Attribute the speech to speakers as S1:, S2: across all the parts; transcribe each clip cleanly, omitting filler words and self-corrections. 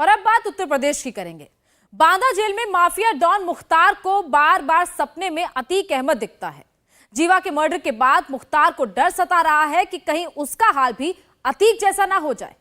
S1: और अब बात उत्तर प्रदेश की करेंगे। बांदा जेल में माफिया डॉन मुख्तार को बार बार सपने में अतीक अहमद दिखता है। जीवा के मर्डर के बाद मुख्तार को डर सता रहा है कि कहीं उसका हाल भी अतीक जैसा ना हो जाए।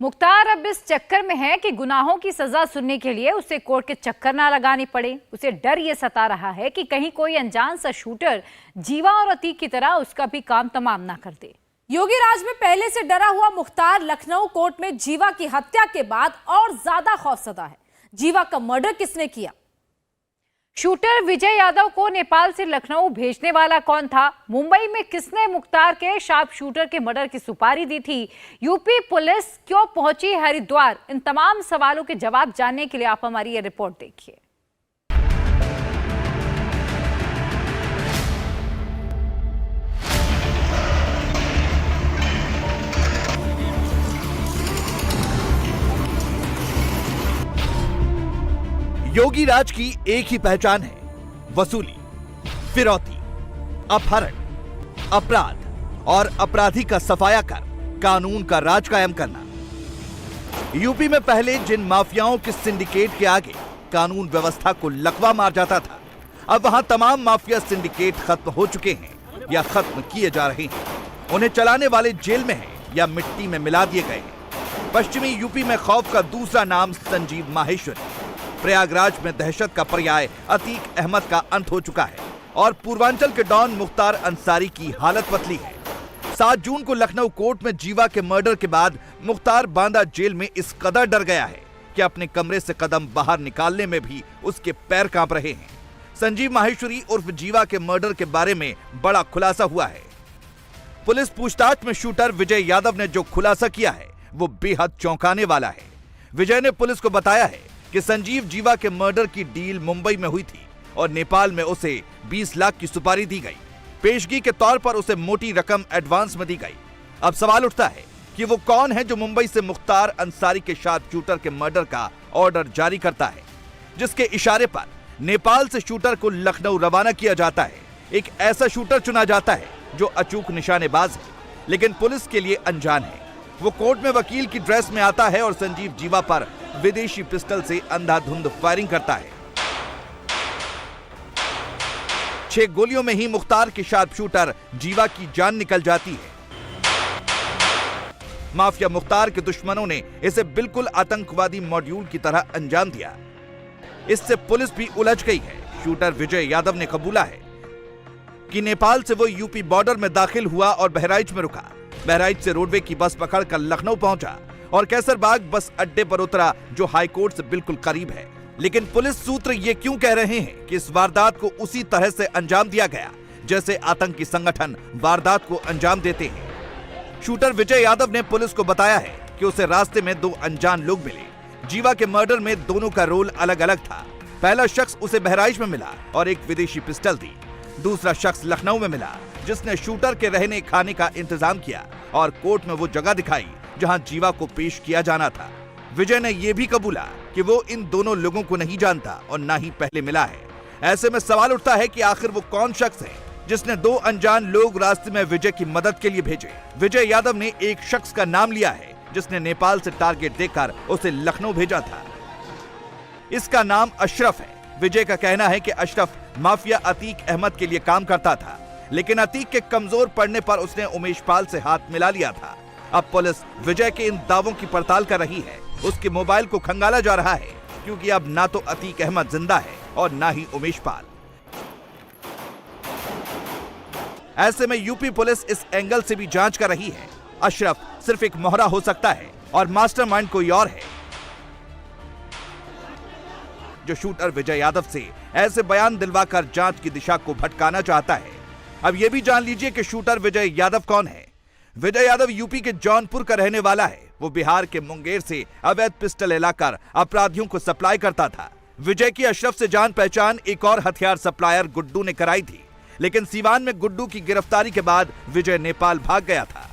S2: मुख्तार अब इस चक्कर में है कि गुनाहों की सजा सुनने के लिए उसे कोर्ट के चक्कर ना लगानी पड़े। उसे डर ये सता रहा है कि कहीं कोई अनजान सा शूटर जीवा और अतीक की तरह उसका भी काम तमाम ना कर दे।
S1: योगी राज में पहले से डरा हुआ मुख्तार लखनऊ कोर्ट में जीवा की हत्या के बाद और ज्यादा खौफजदा है। जीवा का मर्डर किसने किया?
S2: शूटर विजय यादव को नेपाल से लखनऊ भेजने वाला कौन था? मुंबई में किसने मुख्तार के शार्प शूटर के मर्डर की सुपारी दी थी? यूपी पुलिस क्यों पहुंची हरिद्वार? इन तमाम सवालों के जवाब जानने के लिए आप हमारी ये रिपोर्ट देखिए।
S3: योगी राज की एक ही पहचान है, वसूली, फिरौती, अपहरण, अपराध और अपराधी का सफाया कर कानून का राज कायम करना। यूपी में पहले जिन माफियाओं के सिंडिकेट के आगे कानून व्यवस्था को लकवा मार जाता था, अब वहां तमाम माफिया सिंडिकेट खत्म हो चुके हैं या खत्म किए जा रहे हैं। उन्हें चलाने वाले जेल में हैं या मिट्टी में मिला दिए गए हैं। पश्चिमी यूपी में खौफ का दूसरा नाम संजीव माहेश्वरी। प्रयागराज में दहशत का पर्याय अतीक अहमद का अंत हो चुका है और पूर्वांचल के डॉन मुख्तार अंसारी की हालत पतली है। 7 जून को लखनऊ कोर्ट में जीवा के मर्डर के बाद मुख्तार बांदा जेल में इस कदर डर गया है कि अपने कमरे से कदम बाहर निकालने में भी उसके पैर कांप रहे हैं। संजीव माहेश्वरी उर्फ जीवा के मर्डर के बारे में बड़ा खुलासा हुआ है। पुलिस पूछताछ में शूटर विजय यादव ने जो खुलासा किया है वो बेहद चौंकाने वाला है। विजय ने पुलिस को बताया है कि संजीव जीवा के मर्डर की डील मुंबई में हुई थी और नेपाल में उसे 20 लाख की सुपारी दी गई। पेशगी के तौर पर उसे मोटी रकम एडवांस में दी गई। अब सवाल उठता है कि वो कौन है जो मुंबई से मुख्तार अंसारी के शार्प शूटर के मर्डर का ऑर्डर जारी करता है, जिसके इशारे पर नेपाल से शूटर को लखनऊ रवाना किया जाता है। एक ऐसा शूटर चुना जाता है जो अचूक निशानेबाज है लेकिन पुलिस के लिए अनजान है। वो कोर्ट में वकील की ड्रेस में आता है और संजीव जीवा पर विदेशी पिस्टल से अंधाधुंध फायरिंग करता है। 6 गोलियों में ही मुख्तार के शार्प शूटर जीवा की जान निकल जाती है। माफिया मुख्तार के दुश्मनों ने इसे बिल्कुल आतंकवादी मॉड्यूल की तरह अंजाम दिया। इससे पुलिस भी उलझ गई है। शूटर विजय यादव ने कबूला है कि नेपाल से वो यूपी बॉर्डर में दाखिल हुआ और बहराइच में रुका। बहराइच से रोडवे की बस पकड़कर लखनऊ पहुंचा और कैसरबाग बस अड्डे पर उतरा जो हाईकोर्ट से बिल्कुल करीब है। लेकिन पुलिस सूत्र ये क्यों कह रहे हैं कि इस वारदात को उसी तरह से अंजाम दिया गया जैसे आतंकी संगठन वारदात को अंजाम देते हैं। शूटर विजय यादव ने पुलिस को बताया है कि उसे रास्ते में 2 अनजान लोग मिले। जीवा के मर्डर में दोनों का रोल अलग अलग था। पहला शख्स उसे बहराइच में मिला और एक विदेशी पिस्टल दी। दूसरा शख्स लखनऊ में मिला जिसने शूटर के रहने खाने का इंतजाम किया और कोर्ट में वो जगह दिखाई जहां जीवा को पेश किया जाना था। विजय ने यह भी कबूला कि वो इन दोनों लोगों को नहीं जानता और ना ही पहले मिला है। ऐसे में सवाल उठता है कि आखिर वो कौन शख्स है जिसने 2 अनजान लोग रास्ते में विजय की मदद के लिए भेजे। विजय यादव ने एक शख्स का नाम लिया है जिसने नेपाल से टारगेट देकर उसे लखनऊ भेजा था। इसका नाम अशरफ है। विजय का कहना है कि अशरफ माफिया अतीक अहमद के लिए काम करता था, लेकिन अतीक के कमजोर पड़ने पर उसने उमेश पाल से हाथ मिला लिया था। अब पुलिस विजय के इन दावों की पड़ताल कर रही है। उसके मोबाइल को खंगाला जा रहा है क्योंकि अब ना तो अतीक अहमद जिंदा है और ना ही उमेश पाल। ऐसे में यूपी पुलिस इस एंगल से भी जांच कर रही है। अशरफ सिर्फ एक मोहरा हो सकता है और मास्टरमाइंड कोई और है जो शूटर विजय यादव से ऐसे बयान दिलवाकर जांच की दिशा को भटकाना चाहता है। अब यह भी जान लीजिए कि शूटर विजय यादव कौन है। विजय यादव यूपी के जौनपुर का रहने वाला है। वो बिहार के मुंगेर से अवैध पिस्टल लाकर अपराधियों को सप्लाई करता था। विजय की अशरफ से जान पहचान एक और हथियार सप्लायर गुड्डू ने कराई थी, लेकिन सीवान में गुड्डू की गिरफ्तारी के बाद विजय नेपाल भाग गया था।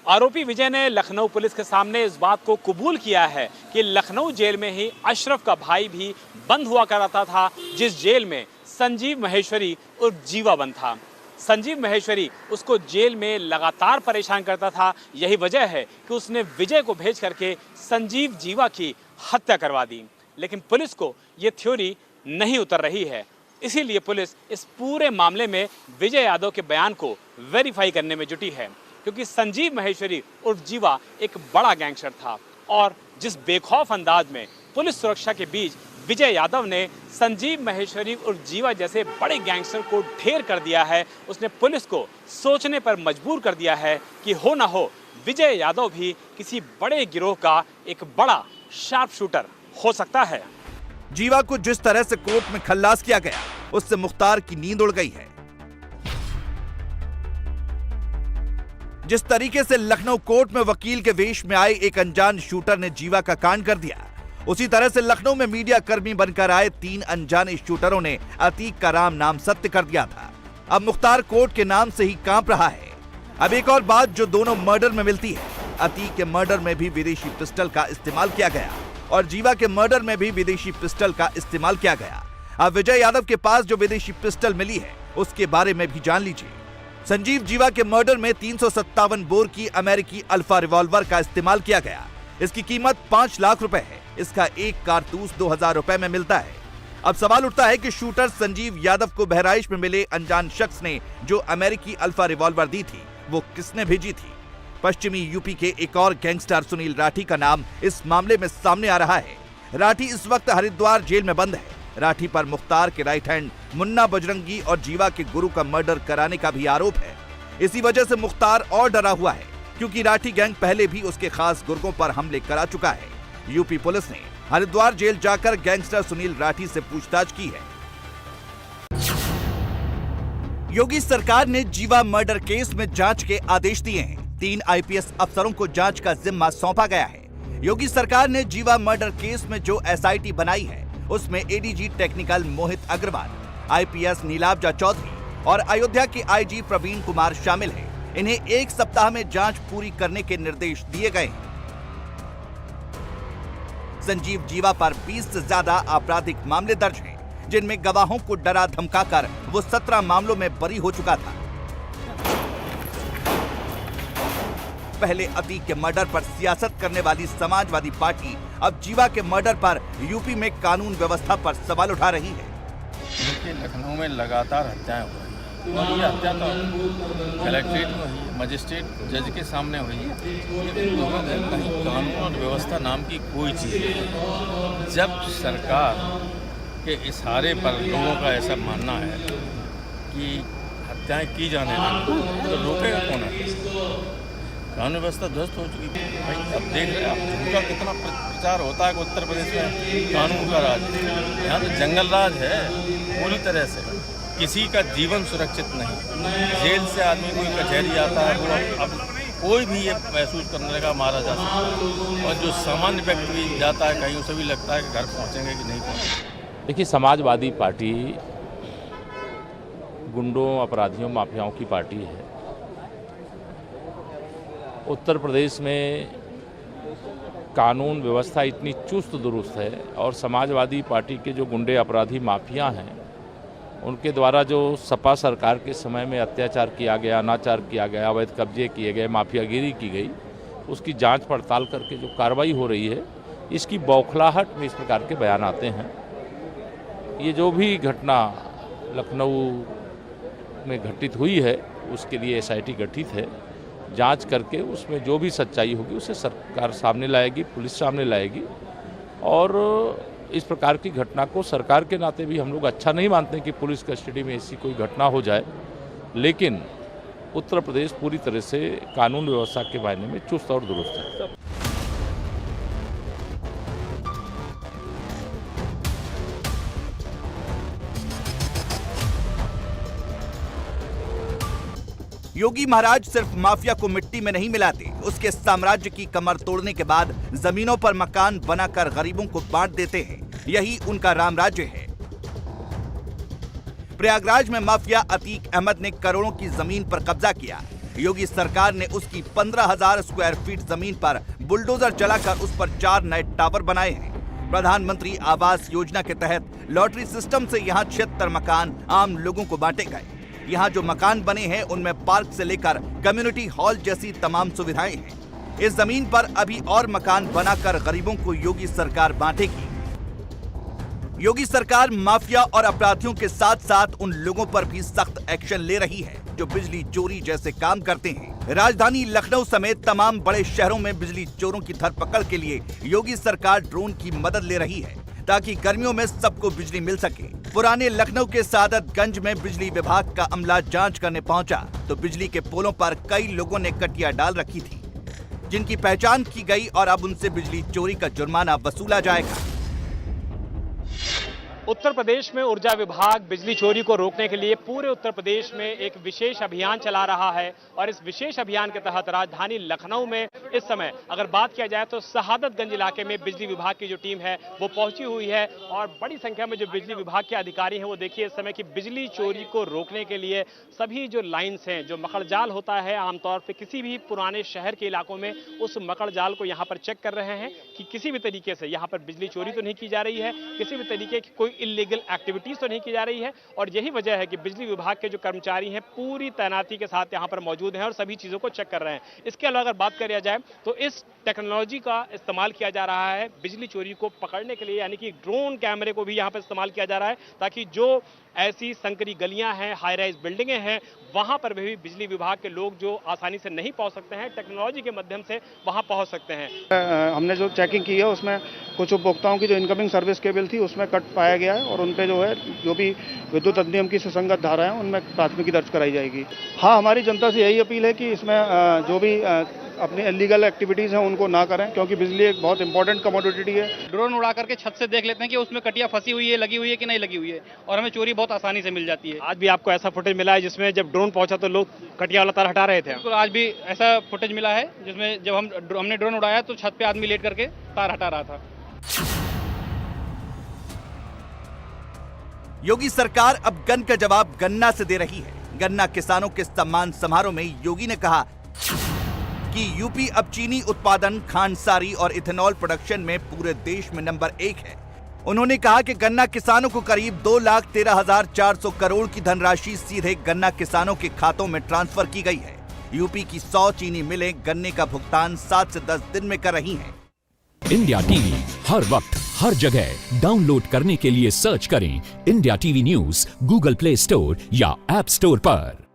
S4: आरोपी विजय ने लखनऊ पुलिस के सामने इस बात को कबूल किया है कि लखनऊ जेल में ही अशरफ का भाई भी बंद हुआ करता था, जिस जेल में संजीव माहेश्वरी उर्फ जीवा बंद था। संजीव माहेश्वरी उसको जेल में लगातार परेशान करता था। यही वजह है कि उसने विजय को भेज करके संजीव जीवा की हत्या करवा दी। लेकिन पुलिस को ये थ्योरी नहीं उतर रही है, इसीलिए पुलिस इस पूरे मामले में विजय यादव के बयान को वेरीफाई करने में जुटी है, क्योंकि संजीव माहेश्वरी उर्फ जीवा एक बड़ा गैंगस्टर था और जिस बेखौफ अंदाज में पुलिस सुरक्षा के बीच विजय यादव ने संजीव माहेश्वरी उर्फ जीवा जैसे बड़े गैंगस्टर को ढेर कर दिया है, उसने पुलिस को सोचने पर मजबूर कर दिया है कि हो ना हो विजय यादव भी किसी बड़े गिरोह का एक बड़ा शार्प शूटर हो सकता है।
S3: जीवा को जिस तरह से कोर्ट में खल्लास किया गया, उससे मुख्तार की नींद उड़ गई है। जिस तरीके से लखनऊ कोर्ट में वकील के वेश में आए एक अनजान शूटर ने जीवा का कांड कर दिया, उसी तरह से लखनऊ में मीडिया कर्मी बनकर आए 3 अनजाने शूटरों ने अतीक का राम नाम सत्य कर दिया था। अब मुख्तार कोर्ट के नाम से ही कांप रहा है। अब एक और बात जो दोनों मर्डर में मिलती है, अतीक के मर्डर में भी विदेशी पिस्टल का इस्तेमाल किया गया और जीवा के मर्डर में भी विदेशी पिस्टल का इस्तेमाल किया गया। अब विजय यादव के पास जो विदेशी पिस्टल मिली है, उसके बारे में भी जान लीजिए। संजीव जीवा के मर्डर में 357 बोर की अमेरिकी अल्फा रिवॉल्वर का इस्तेमाल किया गया। इसकी कीमत 5 लाख रुपए है। इसका एक कारतूस 2000 रुपए में मिलता है। अब सवाल उठता है कि शूटर संजीव यादव को बहराइच में मिले अनजान शख्स ने जो अमेरिकी अल्फा रिवॉल्वर दी थी, वो किसने भेजी थी? पश्चिमी यूपी के एक और गैंगस्टर सुनील राठी का नाम इस मामले में सामने आ रहा है। राठी इस वक्त हरिद्वार जेल में बंद है। राठी पर मुख्तार के राइट हैंड मुन्ना बजरंगी और जीवा के गुरु का मर्डर कराने का भी आरोप है। इसी वजह से मुख्तार और डरा हुआ है, क्योंकि राठी गैंग पहले भी उसके खास गुर्गों पर हमले करा चुका है। यूपी पुलिस ने हरिद्वार जेल जाकर गैंगस्टर सुनील राठी से पूछताछ की है। योगी सरकार ने जीवा मर्डर केस में जांच के आदेश दिए हैं। 3 आईपीएस अफसरों को जांच का जिम्मा सौंपा गया है। योगी सरकार ने जीवा मर्डर केस में जो एसआईटी बनाई है, उसमें ADG technical Mohit Agarwal, IPS Nilabja Chaudhary और अयोध्या के आईजी प्रवीण कुमार शामिल हैं। इन्हें 1 सप्ताह में जांच पूरी करने के निर्देश दिए गए हैं। संजीव जीवा पर 20 से ज्यादा आपराधिक मामले दर्ज हैं, जिनमें गवाहों को डरा धमकाकर वो 17 मामलों में बरी हो चुका था। पहले अतीक के मर्डर पर सियासत करने वाली समाजवादी पार्टी अब जीवा के मर्डर पर यूपी में कानून व्यवस्था पर सवाल उठा रही है।
S5: देखिए, लखनऊ में लगातार हत्याएं हो रही हैं और ये हत्या तो कलेक्ट्रेट में हुई है, मजिस्ट्रेट जज के सामने हुई है। कहीं कानून और व्यवस्था नाम की कोई चीज़ नहीं। जब सरकार के इशारे पर लोगों का ऐसा मानना है कि हत्याएं की जाने लगी, तो रोकेगा कौन है? कानून व्यवस्था ध्वस्त हो चुकी है। भाई अब देख रहे हैं आप, उनका कितना प्रचार होता है कि उत्तर प्रदेश में कानून का राज, यहाँ तो जंगल राज है पूरी तरह से। किसी का जीवन सुरक्षित नहीं। जेल से आदमी कोई कचहरी आता है, वो अब कोई भी ये महसूस करने लगा मारा जा सकता है, और जो सामान्य व्यक्ति भी जाता है कहीं, उसे भी लगता है कि घर पहुँचेंगे कि नहीं पहुँचेंगे।
S6: देखिए, समाजवादी पार्टी गुंडों, अपराधियों, माफियाओं की पार्टी है। उत्तर प्रदेश में कानून व्यवस्था इतनी चुस्त दुरुस्त है और समाजवादी पार्टी के जो गुंडे, अपराधी, माफिया हैं, उनके द्वारा जो सपा सरकार के समय में अत्याचार किया गया, अनाचार किया गया, अवैध कब्जे किए गए, माफियागिरी की गई, उसकी जांच पड़ताल करके जो कार्रवाई हो रही है, इसकी बौखलाहट में इस प्रकार के बयान आते हैं। ये जो भी घटना लखनऊ में घटित हुई है, उसके लिए एसआईटी गठित है। जांच करके उसमें जो भी सच्चाई होगी उसे सरकार सामने लाएगी, पुलिस सामने लाएगी। और इस प्रकार की घटना को सरकार के नाते भी हम लोग अच्छा नहीं मानते कि पुलिस कस्टडी में ऐसी कोई घटना हो जाए, लेकिन उत्तर प्रदेश पूरी तरह से कानून व्यवस्था के मायने में चुस्त और दुरुस्त है।
S3: योगी महाराज सिर्फ माफिया को मिट्टी में नहीं मिलाते, उसके साम्राज्य की कमर तोड़ने के बाद जमीनों पर मकान बनाकर गरीबों को बांट देते हैं। यही उनका राम राज्य है। प्रयागराज में माफिया अतीक अहमद ने करोड़ों की जमीन पर कब्जा किया। योगी सरकार ने उसकी 15,000 स्क्वायर फीट जमीन पर बुलडोजर चलाकर उस पर 4 नए टावर बनाए हैं। प्रधानमंत्री आवास योजना के तहत लॉटरी सिस्टम से यहाँ 76 मकान आम लोगों को बांटे गए। यहाँ जो मकान बने हैं उनमें पार्क से लेकर कम्युनिटी हॉल जैसी तमाम सुविधाएं हैं। इस जमीन पर अभी और मकान बनाकर गरीबों को योगी सरकार बांटेगी। योगी सरकार माफिया और अपराधियों के साथ साथ उन लोगों पर भी सख्त एक्शन ले रही है जो बिजली चोरी जैसे काम करते हैं। राजधानी लखनऊ समेत तमाम बड़े शहरों में बिजली चोरों की धरपकड़ के लिए योगी सरकार ड्रोन की मदद ले रही है ताकि गर्मियों में सबको बिजली मिल सके। पुराने लखनऊ के सादतगंज में बिजली विभाग का अमला जांच करने पहुंचा तो बिजली के पोलों पर कई लोगों ने कटिया डाल रखी थी, जिनकी पहचान की गई और अब उनसे बिजली चोरी का जुर्माना वसूला जाएगा।
S4: उत्तर प्रदेश में ऊर्जा विभाग बिजली चोरी को रोकने के लिए पूरे उत्तर प्रदेश में एक विशेष अभियान चला रहा है और इस विशेष अभियान के तहत राजधानी लखनऊ में इस समय अगर बात किया जाए तो शहादतगंज इलाके में बिजली विभाग की जो टीम है वो पहुंची हुई है और बड़ी संख्या में जो बिजली विभाग के अधिकारी हैं वो देखिए इस समय की बिजली चोरी को रोकने के लिए सभी जो लाइन्स हैं, जो मकड़जाल होता है आमतौर पर किसी भी पुराने शहर के इलाकों में, उस मकड़जाल को यहाँ पर चेक कर रहे हैं कि किसी भी तरीके से यहाँ पर बिजली चोरी तो नहीं की जा रही है, किसी भी तरीके की कोई इलीगल एक्टिविटीज तो नहीं की जा रही है। और यही वजह है कि बिजली विभाग के जो कर्मचारी हैं पूरी तैनाती के साथ यहाँ पर मौजूद हैं और सभी चीजों को चेक कर रहे हैं। इसके अलावा अगर बात करी जाए तो इस टेक्नोलॉजी का इस्तेमाल किया जा रहा है बिजली चोरी को पकड़ने के लिए, यानी कि ड्रोन कैमरे को भी यहाँ पर इस्तेमाल किया जा रहा है ताकि जो ऐसी संकरी गलियां हैं, हाई राइज बिल्डिंगें हैं, वहां पर भी बिजली विभाग के लोग जो आसानी से नहीं पहुंच सकते हैं, टेक्नोलॉजी के माध्यम से वहां पहुंच सकते हैं।
S7: हमने जो चेकिंग की है उसमें कुछ उपभोक्ताओं की जो इनकमिंग सर्विस केबल थी उसमें कट पाया गया है और उन पे जो है जो भी विद्युत अधिनियम की सुसंगत धारा है उनमें प्राथमिकी दर्ज कराई जाएगी। हाँ, हमारी जनता से यही अपील है कि इसमें जो भी अपनी इलीगल एक्टिविटीज़ हैं उनको ना करें, क्योंकि बिजली एक बहुत इंपॉर्टेंट कमोडिटी है।
S8: ड्रोन उड़ा करके छत से देख लेते हैं कि उसमें कटिया फंसी हुई है, लगी हुई है कि नहीं लगी हुई है, और हमें चोरी बहुत आसानी से मिल जाती है।
S4: आज भी आपको ऐसा फुटेज मिला है जिसमें जब ड्रोन पहुंचा तो लोग कटिया वाला तार हटा रहे थे?
S8: बिल्कुल, आज भी ऐसा फुटेज मिला है जिसमें जब हमने ड्रोन उड़ाया तो छत पे आदमी लेट करके तार हटा रहा था।
S3: योगी सरकार अब गन का जवाब गन्ना से दे रही है। गन्ना किसानों के सम्मान समारोह में योगी ने कहा कि यूपी अब चीनी उत्पादन, खांडसारी और इथेनॉल प्रोडक्शन में पूरे देश में नंबर 1 है। उन्होंने कहा कि गन्ना किसानों को करीब 2,13,400 करोड़ की धनराशि सीधे गन्ना किसानों के खातों में ट्रांसफर की गई है। यूपी की 100 चीनी मिलें गन्ने का भुगतान 7 से 10 दिन में कर रही हैं।
S9: इंडिया टीवी हर वक्त हर जगह डाउनलोड करने के लिए सर्च करें India TV news Google play store या ऐप स्टोर पर।